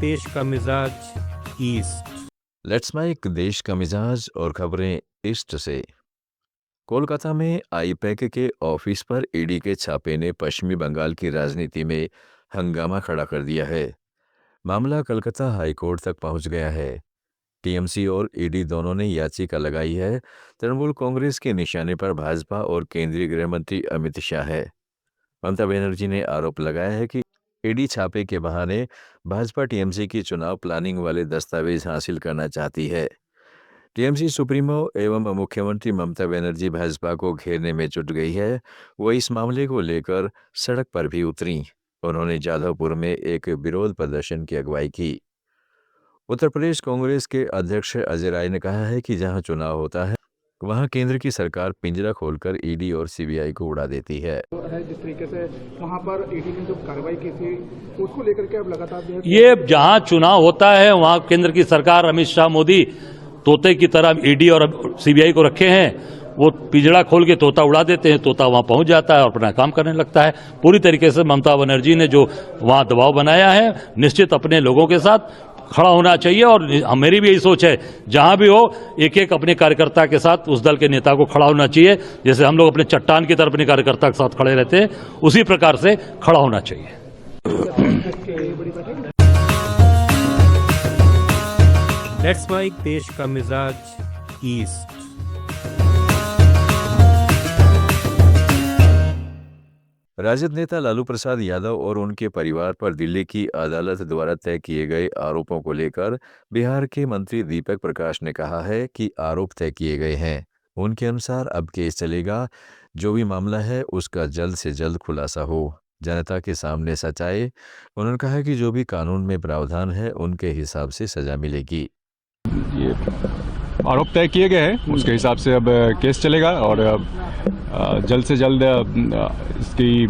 देश का मिजाज ईस्ट। लेट्स माइक देश का मिजाज और खबरें ईस्ट से। कोलकाता में आईपैक के ऑफिस पर ईडी के छापे ने पश्चिमी बंगाल की राजनीति में हंगामा खड़ा कर दिया है। मामला कलकत्ता हाईकोर्ट तक पहुंच गया है। टीएमसी और ईडी दोनों ने याचिका लगाई है। तृणमूल कांग्रेस के निशाने पर भाजपा और केंद्रीय गृह मंत्री अमित शाह है। ममता बनर्जी ने आरोप लगाया है कि ईडी छापे के बहाने भाजपा टीएमसी की चुनाव प्लानिंग वाले दस्तावेज हासिल करना चाहती है। टीएमसी सुप्रीमो एवं मुख्यमंत्री ममता बनर्जी भाजपा को घेरने में जुट गई है। वो इस मामले को लेकर सड़क पर भी उतरी। उन्होंने जाधवपुर में एक विरोध प्रदर्शन की अगुवाई की। उत्तर प्रदेश कांग्रेस के अध्यक्ष अजय राय ने कहा है कि जहां चुनाव होता है वहां केंद्र की सरकार पिंजरा खोलकर ईडी और सीबीआई को उड़ा देती है। जिस तरीके से वहां पर ईडी ने जो कार्रवाई की थी उसको लेकर के अब लगातार ये जहां चुनाव होता है वहां केंद्र की सरकार अमित शाह मोदी तोते की तरह ईडी और सीबीआई को रखे हैं। वो पिंजड़ा खोल के तोता उड़ा देते हैं, तोता वहां पहुंच जाता है और अपना काम करने लगता है। पूरी तरीके से ममता बनर्जी ने जो वहां दबाव बनाया है, निश्चित अपने लोगों के साथ खड़ा होना चाहिए। और मेरी भी यही सोच है, जहां भी हो एक एक अपने कार्यकर्ता के साथ उस दल के नेता को खड़ा होना चाहिए। जैसे हम लोग अपने चट्टान की तरफ अपने कार्यकर्ता के साथ खड़े रहते हैं, उसी प्रकार से खड़ा होना चाहिए। लेट्स माइक देश का मिजाज ईस्ट। राजद नेता लालू प्रसाद यादव और उनके परिवार पर दिल्ली की अदालत द्वारा तय किए गए आरोपों को लेकर बिहार के मंत्री दीपक प्रकाश ने कहा है कि आरोप तय किए गए हैं। उनके अनुसार अब केस चलेगा। जो भी मामला है उसका जल्द से जल्द खुलासा हो, जनता के सामने सच्चाई। उन्होंने कहा कि जो भी कानून में प्रावधान है उनके हिसाब से सजा मिलेगी। ये आरोप तय किए गए हैं, उसके हिसाब से अब केस चलेगा और जल्द से जल्द इसकी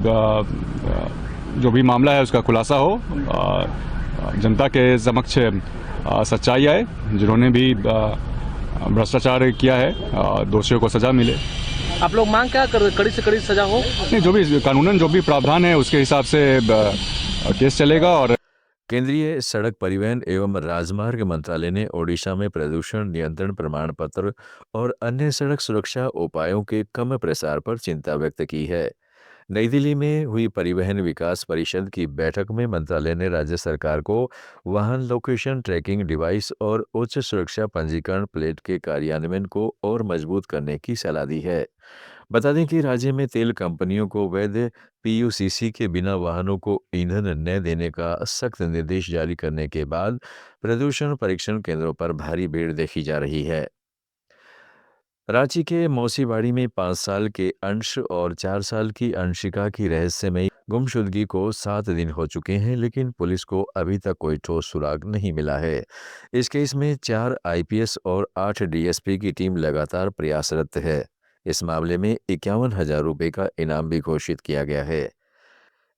जो भी मामला है उसका खुलासा हो, जनता के समक्ष सच्चाई आए। जिन्होंने भी भ्रष्टाचार किया है दोषियों को सजा मिले। आप लोग मांग क्या कर रहे? कड़ी से कड़ी सजा हो? नहीं, जो भी कानूनन जो भी प्रावधान है उसके हिसाब से केस चलेगा। और केंद्रीय सड़क परिवहन एवं राजमार्ग मंत्रालय ने ओडिशा में प्रदूषण नियंत्रण प्रमाण पत्र और अन्य सड़क सुरक्षा उपायों के कम प्रसार पर चिंता व्यक्त की है। नई दिल्ली में हुई परिवहन विकास परिषद की बैठक में मंत्रालय ने राज्य सरकार को वाहन लोकेशन ट्रैकिंग डिवाइस और उच्च सुरक्षा पंजीकरण प्लेट के कार्यान्वयन को और मजबूत करने की सलाह दी है। बता दें कि राज्य में तेल कंपनियों को वैध पीयूसीसी के बिना वाहनों को ईंधन न देने का सख्त निर्देश जारी करने के बाद प्रदूषण परीक्षण केंद्रों पर भारी भीड़ देखी जा रही है। रांची के मौसीबाड़ी में 5 साल के अंश और 4 साल की अंशिका की रहस्यमयी गुमशुदगी को 7 दिन हो चुके हैं, लेकिन पुलिस को अभी तक कोई ठोस सुराग नहीं मिला है। इस केस में 4 आईपीएस और 8 डीएसपी की टीम लगातार प्रयासरत है। इस मामले में 51,000 रुपये का इनाम भी घोषित किया गया है।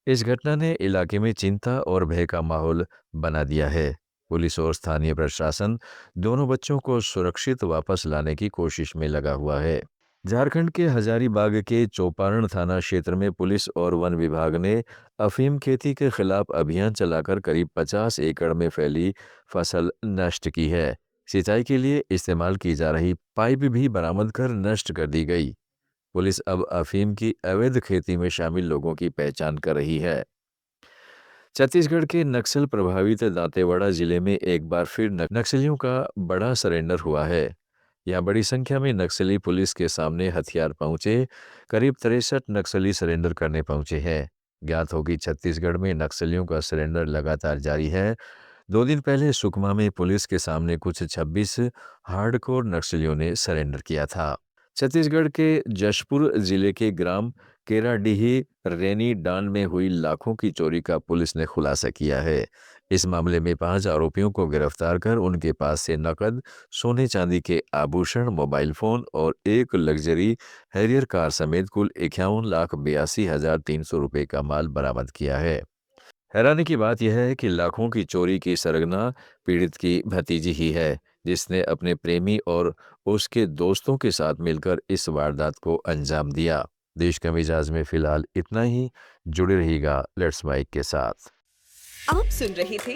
इस घटना ने इलाके में चिंता और भय का माहौल बना दिया है। पुलिस और स्थानीय प्रशासन दोनों बच्चों को सुरक्षित वापस लाने की कोशिश में लगा हुआ है। झारखंड के हजारीबाग के चौपारण थाना क्षेत्र में पुलिस और वन विभाग ने अफीम खेती के खिलाफ अभियान चलाकर करीब 50 एकड़ में फैली फसल नष्ट की है। सिंचाई के लिए इस्तेमाल की जा रही पाइप भी बरामद कर नष्ट कर दी गई। पुलिस अब अफीम की अवैध खेती में शामिल लोगों की पहचान कर रही है। छत्तीसगढ़ के नक्सल प्रभावित दांतेवाड़ा जिले में एक बार फिर नक्सलियों का बड़ा सरेंडर हुआ है। यहाँ बड़ी संख्या में नक्सली पुलिस के सामने हथियार पहुंचे। करीब 63 नक्सली सरेंडर करने पहुंचे हैं। ज्ञात हो कि छत्तीसगढ़ में नक्सलियों का सरेंडर लगातार जारी है। 2 दिन पहले सुकमा में पुलिस के सामने कुछ 26 हार्डकोर नक्सलियों ने सरेंडर किया था। छत्तीसगढ़ के जशपुर जिले के ग्राम केराडीही रेनी डांड में हुई लाखों की चोरी का पुलिस ने खुलासा किया है। इस मामले में 5 आरोपियों को गिरफ्तार कर उनके पास से नकद, सोने चांदी के आभूषण, मोबाइल फोन और एक लग्जरी हैरियर कार समेत कुल 51,82,300 रुपये का माल बरामद किया है। हैरानी की बात यह है कि लाखों की चोरी की सरगना पीड़ित की भतीजी ही है, जिसने अपने प्रेमी और उसके दोस्तों के साथ मिलकर इस वारदात को अंजाम दिया। देश के मिजाज में फिलहाल इतना ही। जुड़े रहिएगा लेट्स माइक के साथ। आप सुन रहे थे